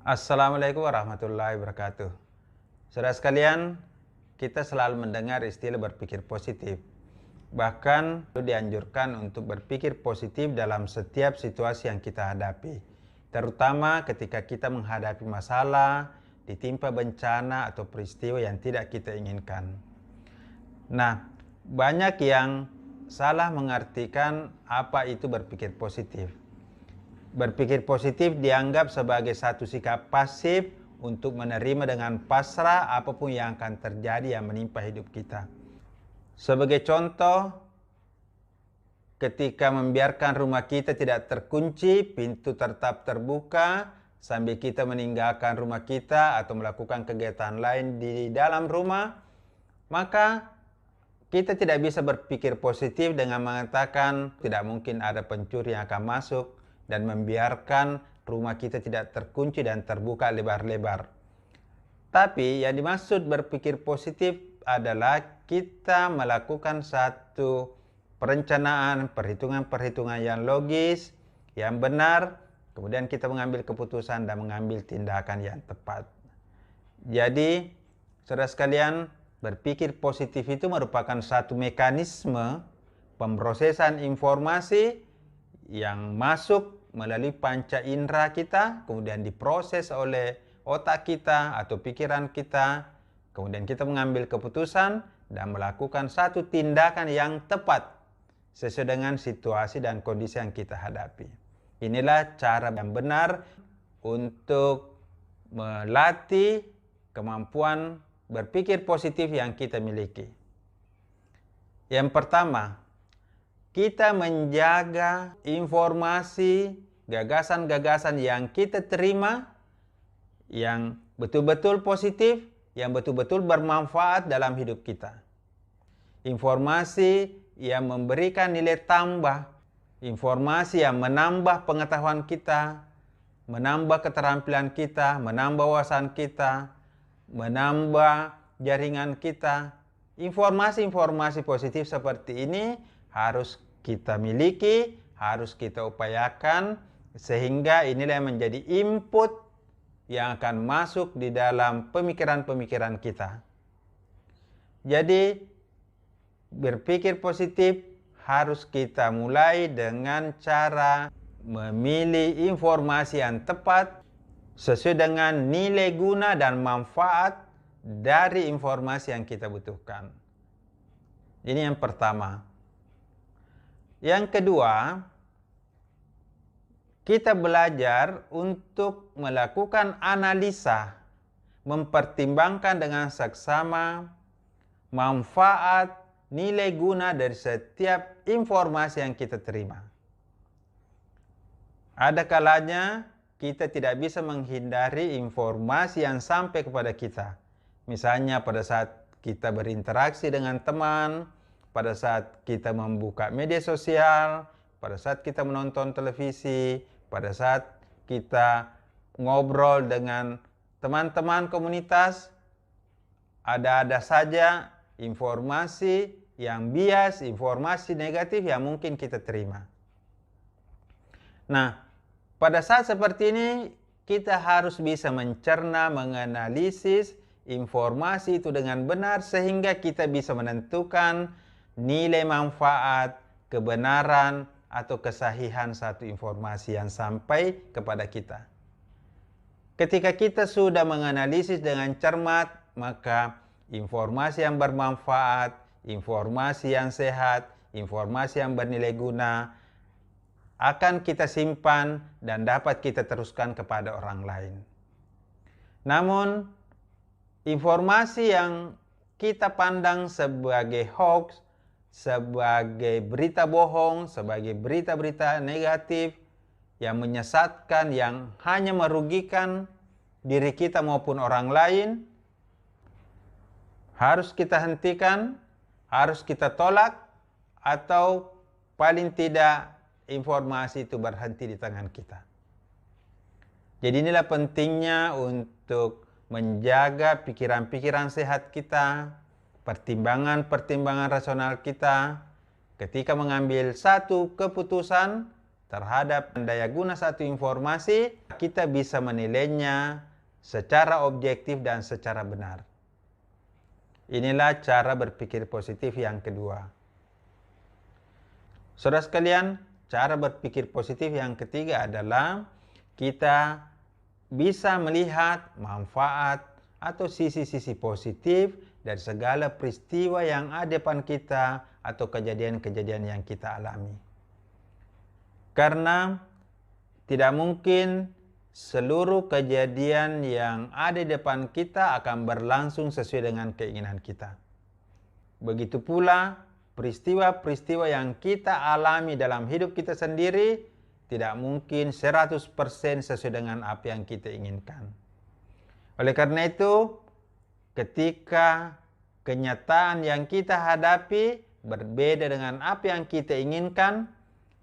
Assalamualaikum warahmatullahi wabarakatuh. Saudara sekalian, kita selalu mendengar istilah berpikir positif. Bahkan dianjurkan untuk berpikir positif dalam setiap situasi yang kita hadapi. Terutama ketika kita menghadapi masalah, ditimpa bencana atau peristiwa yang tidak kita inginkan. Nah, banyak yang salah mengartikan apa itu berpikir positif. Berpikir positif dianggap sebagai satu sikap pasif untuk menerima dengan pasrah apapun yang akan terjadi yang menimpa hidup kita. Sebagai contoh, ketika membiarkan rumah kita tidak terkunci, pintu tetap terbuka, sambil kita meninggalkan rumah kita atau melakukan kegiatan lain di dalam rumah, maka kita tidak bisa berpikir positif dengan mengatakan tidak mungkin ada pencuri yang akan masuk dan membiarkan rumah kita tidak terkunci dan terbuka lebar-lebar. Tapi yang dimaksud berpikir positif adalah kita melakukan satu perencanaan, perhitungan-perhitungan yang logis, yang benar, kemudian kita mengambil keputusan dan mengambil tindakan yang tepat. Jadi, saudara sekalian, berpikir positif itu merupakan satu mekanisme pemrosesan informasi yang masuk melalui panca indera kita, kemudian diproses oleh otak kita atau pikiran kita, kemudian kita mengambil keputusan dan melakukan satu tindakan yang tepat sesuai dengan situasi dan kondisi yang kita hadapi. Inilah cara yang benar untuk melatih kemampuan berpikir positif yang kita miliki. Yang pertama, kita menjaga informasi, gagasan-gagasan yang kita terima, yang betul-betul positif, yang betul-betul bermanfaat dalam hidup kita. Informasi yang memberikan nilai tambah, informasi yang menambah pengetahuan kita, menambah keterampilan kita, menambah wawasan kita, menambah jaringan kita. Informasi-informasi positif seperti ini harus kita miliki, harus kita upayakan, sehingga inilah yang menjadi input yang akan masuk di dalam pemikiran-pemikiran kita. Jadi, berpikir positif harus kita mulai dengan cara memilih informasi yang tepat sesuai dengan nilai guna dan manfaat dari informasi yang kita butuhkan. Ini yang pertama. Yang kedua, kita belajar untuk melakukan analisa, mempertimbangkan dengan seksama manfaat, nilai guna dari setiap informasi yang kita terima. Ada kalanya kita tidak bisa menghindari informasi yang sampai kepada kita. Misalnya pada saat kita berinteraksi dengan teman, pada saat kita membuka media sosial, pada saat kita menonton televisi, pada saat kita ngobrol dengan teman-teman komunitas, ada-ada saja informasi yang bias, informasi negatif yang mungkin kita terima. Nah, pada saat seperti ini kita harus bisa mencerna, menganalisis informasi itu dengan benar sehingga kita bisa menentukan nilai manfaat, kebenaran, atau kesahihan satu informasi yang sampai kepada kita. Ketika kita sudah menganalisis dengan cermat, maka informasi yang bermanfaat, informasi yang sehat, informasi yang bernilai guna akan kita simpan dan dapat kita teruskan kepada orang lain. Namun, informasi yang kita pandang sebagai hoax, sebagai berita bohong, sebagai berita-berita negatif yang menyesatkan, yang hanya merugikan diri kita maupun orang lain, harus kita hentikan, harus kita tolak, atau paling tidak informasi itu berhenti di tangan kita. Jadi inilah pentingnya untuk menjaga pikiran-pikiran sehat kita, pertimbangan-pertimbangan rasional kita ketika mengambil satu keputusan terhadap daya guna satu informasi, kita bisa menilainya secara objektif dan secara benar. Inilah cara berpikir positif yang kedua. Saudara sekalian, cara berpikir positif yang ketiga adalah kita bisa melihat manfaat atau sisi-sisi positif dari segala peristiwa yang ada di depan kita atau kejadian-kejadian yang kita alami. Karena tidak mungkin seluruh kejadian yang ada di depan kita akan berlangsung sesuai dengan keinginan kita. Begitu pula peristiwa-peristiwa yang kita alami dalam hidup kita sendiri tidak mungkin 100% sesuai dengan apa yang kita inginkan. Oleh karena itu, ketika kenyataan yang kita hadapi berbeda dengan apa yang kita inginkan,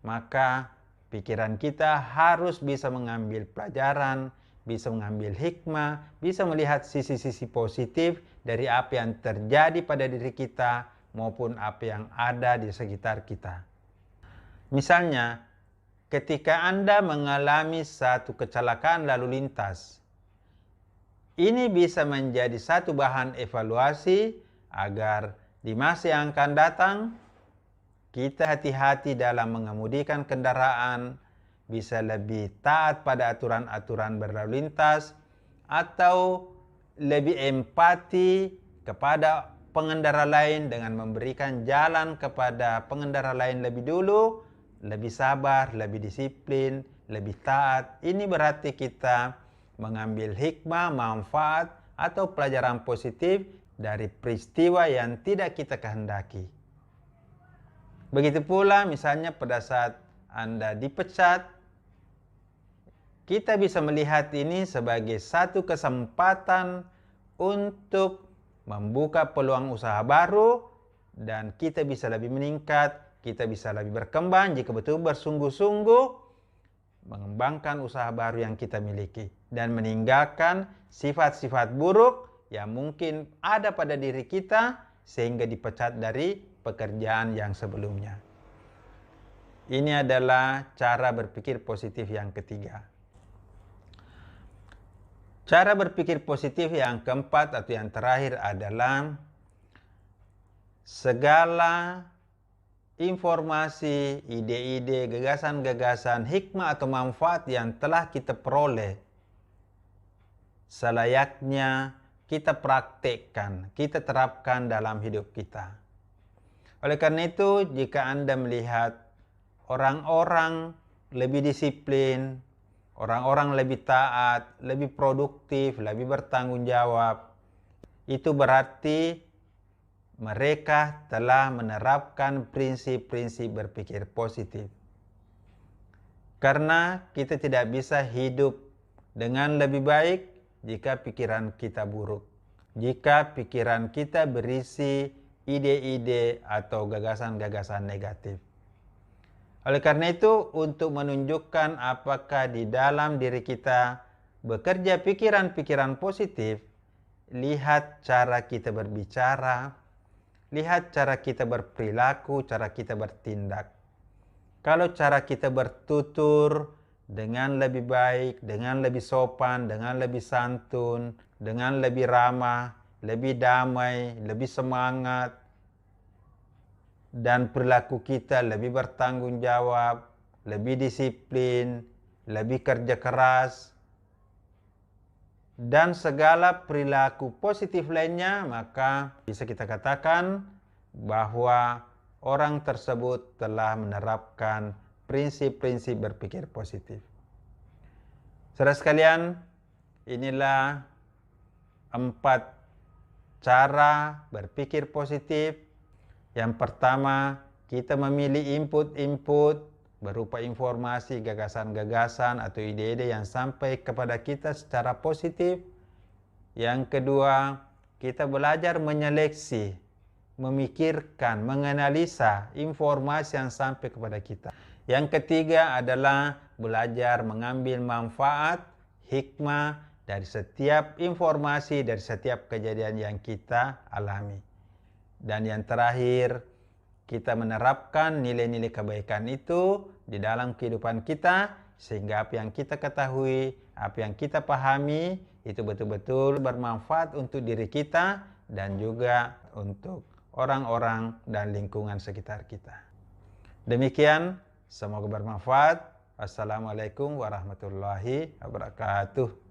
maka pikiran kita harus bisa mengambil pelajaran, bisa mengambil hikmah, bisa melihat sisi-sisi positif dari apa yang terjadi pada diri kita maupun apa yang ada di sekitar kita. Misalnya, ketika Anda mengalami satu kecelakaan lalu lintas, ini bisa menjadi satu bahan evaluasi agar di masa yang akan datang, kita hati-hati dalam mengemudikan kendaraan, bisa lebih taat pada aturan-aturan berlalu lintas, atau lebih empati kepada pengendara lain dengan memberikan jalan kepada pengendara lain lebih dulu, lebih sabar, lebih disiplin, lebih taat. Ini berarti kita mengambil hikmah, manfaat, atau pelajaran positif dari peristiwa yang tidak kita kehendaki. Begitu pula misalnya pada saat Anda dipecat, kita bisa melihat ini sebagai satu kesempatan untuk membuka peluang usaha baru dan kita bisa lebih meningkat, kita bisa lebih berkembang jika betul bersungguh-sungguh mengembangkan usaha baru yang kita miliki dan meninggalkan sifat-sifat buruk yang mungkin ada pada diri kita sehingga dipecat dari pekerjaan yang sebelumnya. Ini adalah cara berpikir positif yang ketiga. Cara berpikir positif yang keempat atau yang terakhir adalah segala informasi, ide-ide, gagasan-gagasan, hikmah atau manfaat yang telah kita peroleh selayaknya kita praktekkan, kita terapkan dalam hidup kita. Oleh karena itu, jika Anda melihat orang-orang lebih disiplin, orang-orang lebih taat, lebih produktif, lebih bertanggung jawab, itu berarti mereka telah menerapkan prinsip-prinsip berpikir positif. Karena kita tidak bisa hidup dengan lebih baik jika pikiran kita buruk. Jika pikiran kita berisi ide-ide atau gagasan-gagasan negatif. Oleh karena itu, untuk menunjukkan apakah di dalam diri kita bekerja pikiran-pikiran positif, lihat cara kita berbicara, lihat cara kita berperilaku, cara kita bertindak. Kalau cara kita bertutur dengan lebih baik, dengan lebih sopan, dengan lebih santun, dengan lebih ramah, lebih damai, lebih semangat, dan perilaku kita lebih bertanggung jawab, lebih disiplin, lebih kerja keras, dan segala perilaku positif lainnya, maka bisa kita katakan bahwa orang tersebut telah menerapkan prinsip-prinsip berpikir positif. Saudara sekalian, inilah 4 cara berpikir positif. Yang pertama, kita memilih input-input berupa informasi, gagasan-gagasan atau ide-ide yang sampai kepada kita secara positif. Yang kedua, kita belajar menyeleksi, memikirkan, menganalisa informasi yang sampai kepada kita. Yang ketiga adalah belajar mengambil manfaat, hikmah dari setiap informasi, dari setiap kejadian yang kita alami. Dan yang terakhir, kita menerapkan nilai-nilai kebaikan itu di dalam kehidupan kita, sehingga apa yang kita ketahui, apa yang kita pahami, itu betul-betul bermanfaat untuk diri kita dan juga untuk orang-orang dan lingkungan sekitar kita. Demikian, semoga bermanfaat. Wassalamualaikum warahmatullahi wabarakatuh.